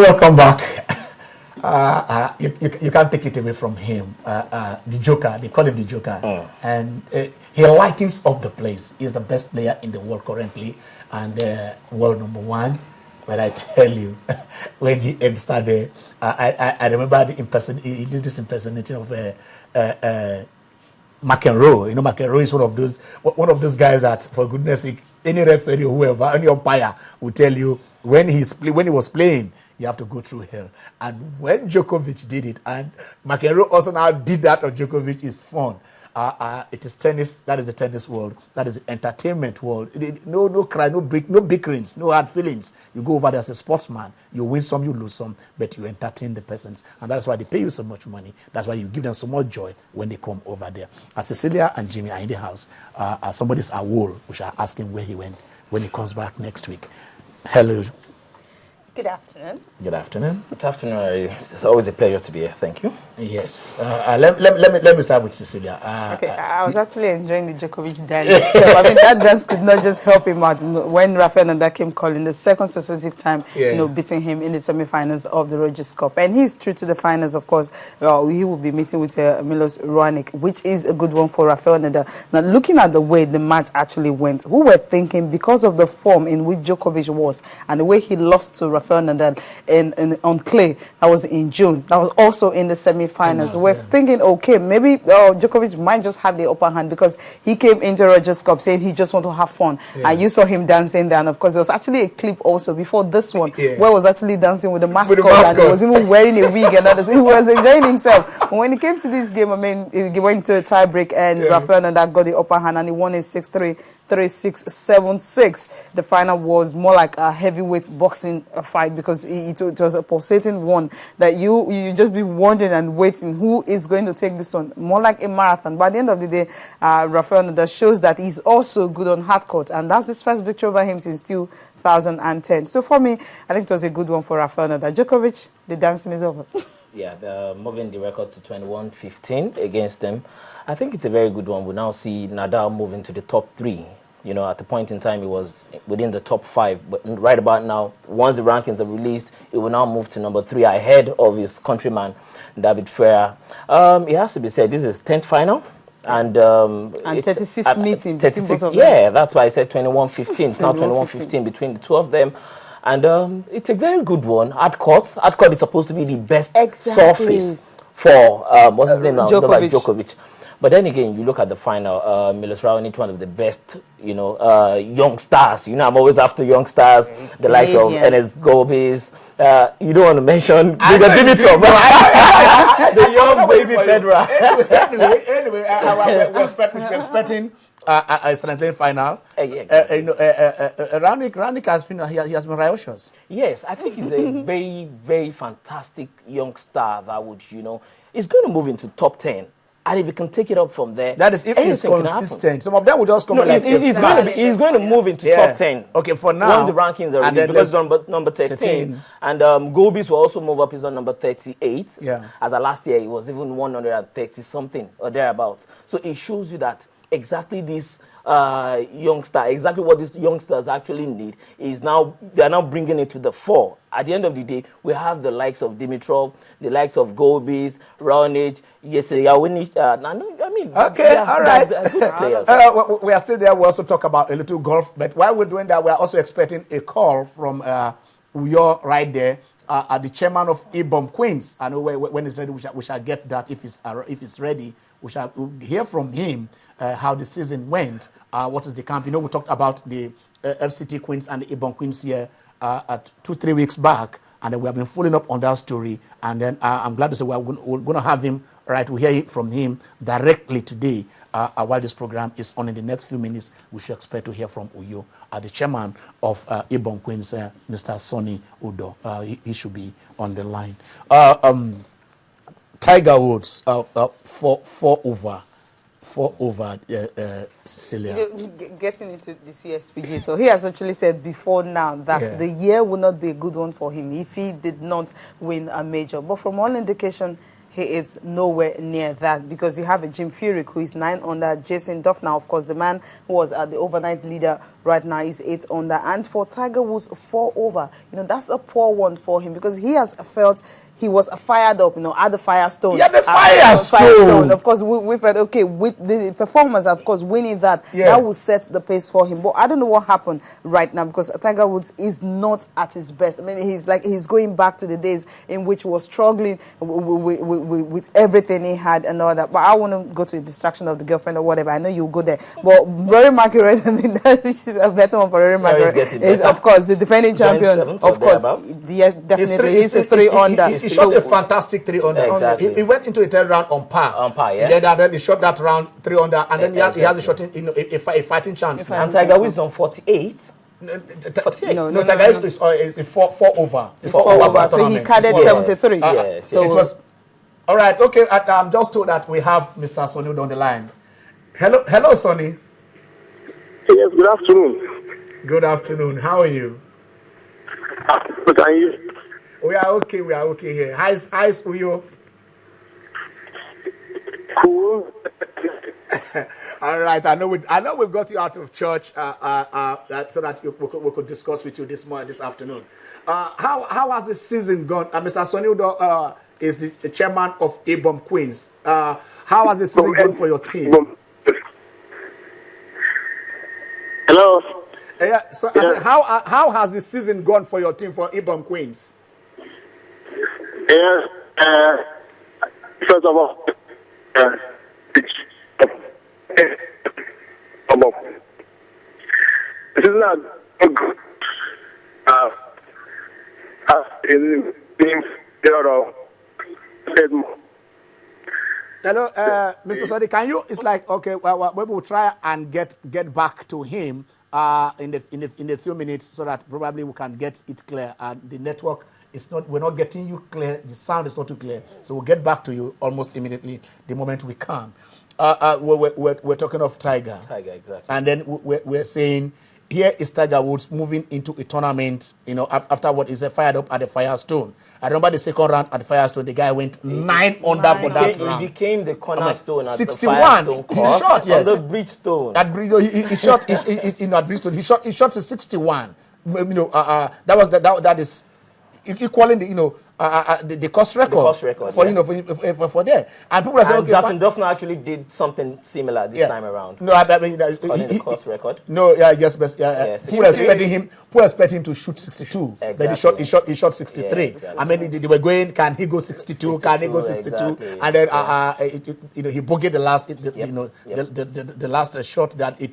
Welcome back. You can't take it away from him. The Joker, they call him the Joker. And he lightens up the place. He's the best player in the world currently and world number one. But I tell you, when he started, I remember he did this impersonation of McEnroe. You know, McEnroe is one of those guys that, for goodness sake, any referee or whoever, any umpire will tell you when he was playing, you have to go through hell. And when Djokovic did it, and McEnroe also now did that on Djokovic, is fun. It is tennis. That is the tennis world. That is the entertainment world. No cry, no bickerings, no hard feelings. You go over there as a sportsman. You win some, you lose some, but you entertain the persons, and that's why they pay you so much money. That's why you give them so much joy when they come over there. Cecilia and Jimmy are in the house. Somebody's at wall. We shall ask him where he went when he comes back next week. Hello. Good afternoon. Good afternoon. Good afternoon. It's always a pleasure to be here. Thank you. Yes. Let me start with Cecilia. Okay, I was actually enjoying the Djokovic dance. I mean, that dance could not just help him out. When Rafael Nadal came calling the second successive time, beating him in the semi-finals of the Rogers Cup, and he's through to the finals. Of course, he will be meeting with Milos Raonic, which is a good one for Rafael Nadal. Now, looking at the way the match actually went, who were thinking because of the form in which Djokovic was and the way he lost to Rafael Nadal on clay, that was in June. That was also in the semi-finals. We're thinking, okay, maybe Djokovic might just have the upper hand because he came into Rogers Cup saying he just want to have fun. And you saw him dancing there. And of course, there was actually a clip also before this one where he was actually dancing with the mascot. And he was even wearing a wig and others. He was enjoying himself. But when he came to this game, I mean, he went to a tie break and Rafael Nadal got the upper hand and he won it 6-3. 3-6, 7-6. The final was more like a heavyweight boxing fight because it was a pulsating one that you just be wondering and waiting who is going to take this one. More like a marathon. But at the end of the day, Rafael Nadal shows that he's also good on hard court, and that's his first victory over him since 2010. So for me, I think it was a good one for Rafael Nadal. Djokovic, the dancing is over. Yeah, they're moving the record to 21-15 against them. I think it's a very good one. We now see Nadal moving to the top 3. You know, at the point in time, he was within the top 5. But right about now, once the rankings are released, he will now move to number 3 ahead of his countryman, David Ferrer. It has to be said, this is 10th final. And 36th meeting. 36, yeah, that's why I said 21-15. It's now 21-15 between the two of them. And it's a very good one. Hard court is supposed to be the best surface for, what's his name now? Djokovic. But then again, you look at the final, Milos Raonic, one of the best, young stars. You know, I'm always after young stars, the likes of Enes Gobis. You don't want to mention Dimitrov, the young baby Federer. Anyway, we're expecting a strengthening final. Raonic has been righteous. Yes, I think he's a very, very fantastic young star that would, he's going to move into top 10. And if he can take it up from there, that is if he's consistent. Some of them will just come he's going to move into top 10. Okay, for now. Once the rankings are released, because he's number 13. And Gobis will also move up. He's on number 38. Yeah. As of last year, he was even 130-something or thereabouts. So it shows you that exactly this youngster, exactly what these youngsters actually need is now, they're now bringing it to the fore. At the end of the day, we have the likes of Dimitrov, the likes of Gobis, Raonic, okay, all right. We are still there. We also talk about a little golf, but while we're doing that, we are also expecting a call from Uyo right there, the chairman of Ibom Queens. I know when it's ready, we shall get that if it's ready. We shall hear from him how the season went. What is the camp? We talked about the FCT Queens and the Ibom Queens here 2-3 weeks back. And then we have been following up on that story. And then I'm glad to say we're going to have him, right? We hear from him directly today while this program is on in the next few minutes. We should expect to hear from Uyo, the chairman of Ibom Queens, Mr. Sonny Udo. He should be on the line. Tiger Woods, 4 over Cecilia. Getting into this USPG, so he has actually said before now that the year will not be a good one for him if he did not win a major. But from all indication, he is nowhere near that, because you have a Jim Furyk who is 9 under, Jason Duffner, of course, the man who was the overnight leader right now, is 8 under, and for Tiger Woods, 4 over. That's a poor one for him, because he has felt he was fired up, at the Firestone. Yeah, the Firestone. Of course, we felt, okay, with the performance, of course, winning that, that will set the pace for him. But I don't know what happened right now, because Tiger Woods is not at his best. I mean, he's going back to the days in which he was struggling with everything he had and all that. But I want to go to the distraction of the girlfriend or whatever. I know you'll go there. But Rory McIlroy, which is a better one for Rory McIlroy, is, of course, the defending champion. Of course, definitely. He's a 3 under. He shot a fantastic 3 under. Exactly. He went into the third round on par. And then he shot that round 3 under, and then he has a shot a fighting chance. And Tiger Woods on 48. 48. No, Tiger is 4 over. It's 4 over. So he caddied 73. Yes. So it was all right. Okay, I'm just told that we have Mr. Sonny on the line. Hello, Sonny. Yes. Good afternoon. Good afternoon. How are you? Good, are you? We are okay here. How's Uyo? Cool. All right. I know we've got you out of church so that we could discuss with you this afternoon. How has the season gone? Mr. Sonny Udo is the chairman of Ibom Queens. How has the season gone for your team? Hello. Yeah. So I said, how has the season gone for your team, for Ibom Queens? Yes. First of all, this is not good. Hello, Mr. Sodi, can you? It's like, okay, well, we will try and get back to him in a few minutes, so that probably we can get it clear. And the network is not, we're not getting you clear. The sound is not too clear, so we'll get back to you almost immediately the moment we can. We're talking of Tiger. Tiger, exactly. And then we're saying, here is Tiger Woods moving into a tournament, after what is fired up at the Firestone. I remember the second round at the Firestone, the guy went 9 under for that round. He became the cornerstone at 61. The Firestone course. He shot, yes. On the Bridgestone. At Bridgestone, he shot at Bridgestone. He shot a 61. That is equaling the course record. The course record, for there. And people are saying, okay, Justin Duffner actually did something similar this time around. No, I mean, the course record. No, people expect him to shoot 62. Exactly. But he shot 63. Yes, exactly. I mean, they were going, can he go 62? Can he go 62? Exactly. And then he bogeyed the last, the last shot that it